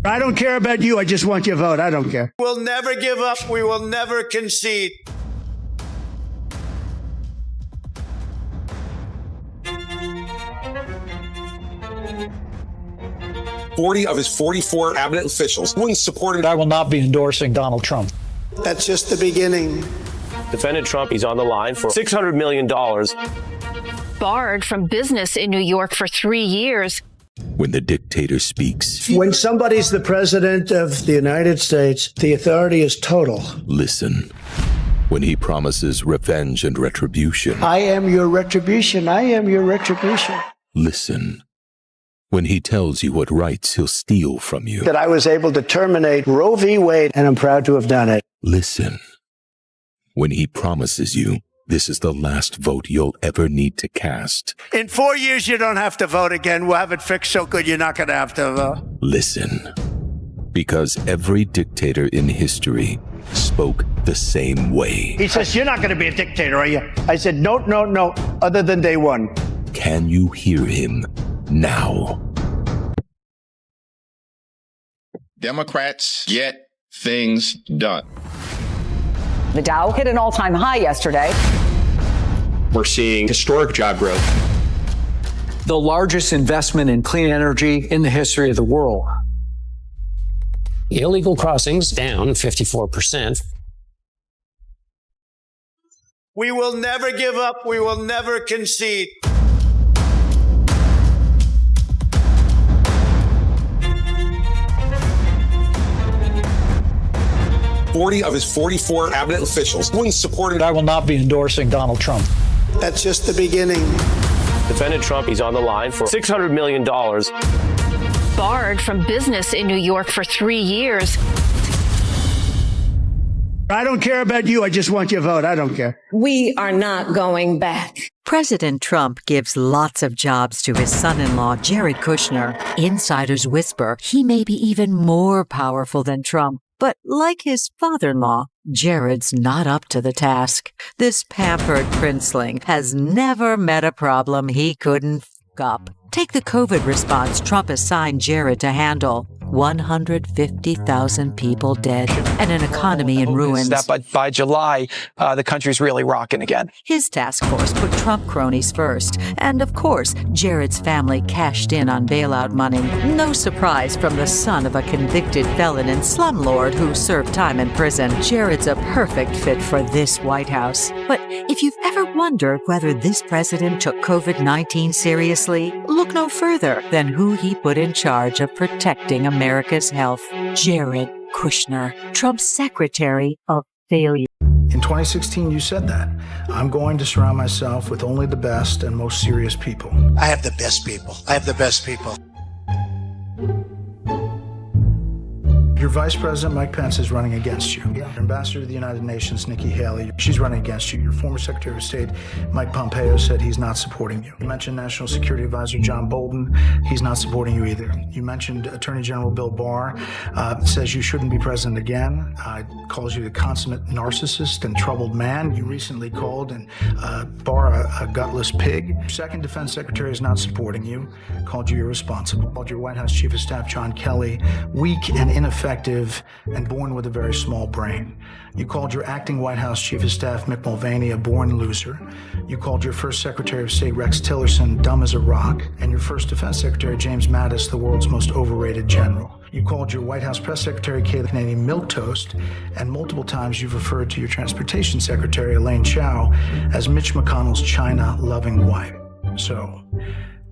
I don't care about you. I just want your vote. I don't care. We'll never give up. We will never concede. Forty of his 44 cabinet officials wouldn't support it. I will not be endorsing Donald Trump. That's just the beginning. Defendant Trump, he's on the line for $600 million. Barred from business in New York for 3 years. When the dictator speaks, When somebody's the president of the United States, the authority is total. listen. When he promises revenge and retribution, I am your retribution. I am your retribution. listen. When he tells you what rights he'll steal from you, That I was able to terminate Roe v. Wade, and I'm proud to have done it. listen. When he promises you this is the last vote you'll ever need to cast, In 4 years, you don't have to vote again. We'll have it fixed so good you're not going to have to vote. listen. Because every dictator in history spoke the same way. He says, you're not going to be a dictator, are you? I said, no, no, no, other than day one. Can you hear him now? Democrats get things done. The Dow hit an all-time high yesterday. We're seeing historic job growth. The largest investment in clean energy in the history of the world. Illegal crossings down 54%. We will never give up. We will never concede. Forty of his 44 cabinet officials wouldn't support it. I will not be endorsing Donald Trump. That's just the beginning. Defendant Trump, he's on the line for $600 million. Barred from business in New York for 3 years. I don't care about you. I just want your vote. I don't care. We are not going back. President Trump gives lots of jobs to his son-in-law, Jared Kushner. Insiders whisper he may be even more powerful than Trump. But like his father-in-law, Jared's not up to the task. This pampered princeling has never met a problem he couldn't f*** up. Take the COVID response Trump assigned Jared to handle. 150,000 people dead and an economy in ruins. By July, the country's really rocking again. His task force put Trump cronies first. And of course, Jared's family cashed in on bailout money. No surprise from the son of a convicted felon and slumlord who served time in prison. Jared's a perfect fit for this White House. But if you've ever wondered whether this president took COVID-19 seriously, look no further than who he put in charge of protecting America's health. Jared Kushner, Trump's secretary of failure. In 2016, you said that. I'm going to surround myself with only the best and most serious people. I have the best people. I have the best people. Your Vice President, Mike Pence, is running against you. Your Ambassador to the United Nations, Nikki Haley, she's running against you. Your former Secretary of State, Mike Pompeo, said he's not supporting you. You mentioned National Security Advisor John Bolton. He's not supporting you either. You mentioned Attorney General Bill Barr, says you shouldn't be president again, calls you the consummate narcissist and troubled man. You recently called Barr a gutless pig. Your second Defense Secretary is not supporting you, called you irresponsible, called your White House Chief of Staff, John Kelly, weak and ineffective and born with a very small brain. You called your acting White House Chief of Staff, Mick Mulvaney, a born loser. You called your first Secretary of State, Rex Tillerson, dumb as a rock. And your first Defense Secretary, James Mattis, the world's most overrated general. You called your White House Press Secretary, Kayleigh Canadian, milquetoast. And multiple times you've referred to your Transportation Secretary, Elaine Chao, as Mitch McConnell's China-loving wife. So,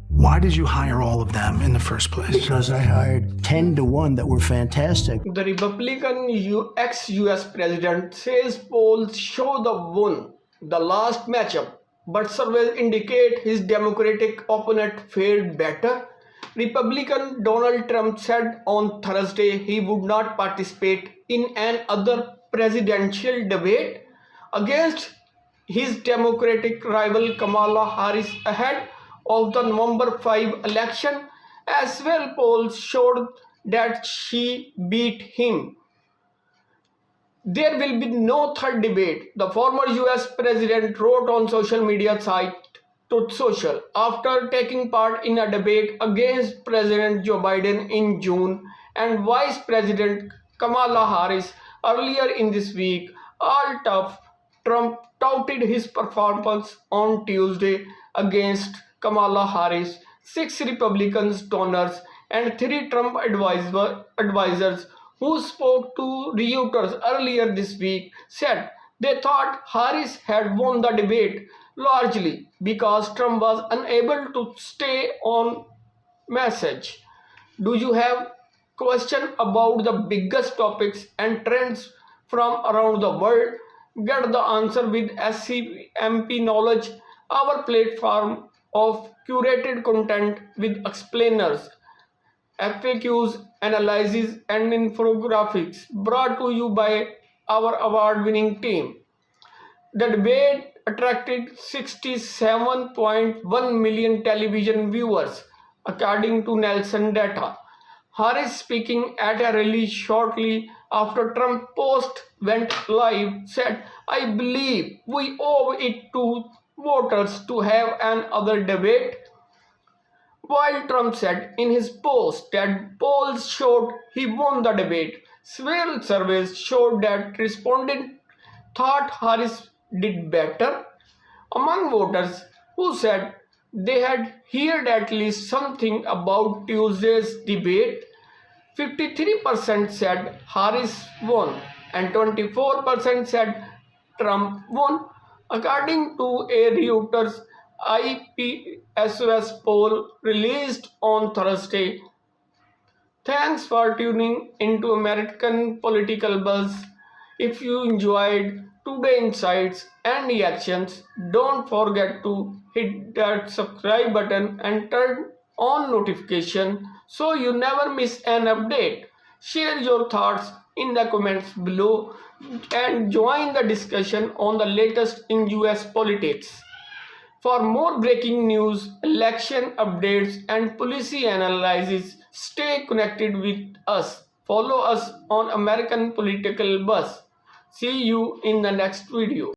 why did you hire all of them in the first place? Because I hired 10 to 1 that were fantastic. The Republican ex-US president says polls show won the last matchup, but surveys indicate his Democratic opponent fared better. Republican Donald Trump said on Thursday he would not participate in another presidential debate against his Democratic rival Kamala Harris ahead of the November 5 election. As well, polls showed that she beat him. There will be no third debate, the former US president wrote on social media site Truth Social after taking part in a debate against President Joe Biden in June and Vice President Kamala Harris earlier in this week. All tough, Trump touted his performance on Tuesday against Kamala Harris. 6 Republican donors and 3 Trump advisors who spoke to Reuters earlier this week said they thought Harris had won the debate largely because Trump was unable to stay on message. Do you have question about the biggest topics and trends from around the world? Get the answer with SCMP Knowledge, our platform of curated content with explainers, FAQs, analyses, and infographics brought to you by our award-winning team. The debate attracted 67.1 million television viewers, according to Nielsen data. Harris, speaking at a rally shortly after Trump post went live, said, "I believe we owe it to voters to have another debate." While Trump said in his post that polls showed he won the debate, several surveys showed that respondents thought Harris did better. Among voters who said they had heard at least something about Tuesday's debate, 53% said Harris won and 24% said Trump won, according to a Reuters IPSOS poll released on Thursday. Thanks for tuning into American Political Buzz. If you enjoyed today's insights and reactions, don't forget to hit that subscribe button and turn on notification so you never miss an update. Share your thoughts in the comments below and join the discussion on the latest in US politics. For more breaking news, election updates, and policy analysis, stay connected with us. Follow us on American Political Buzz. See you in the next video.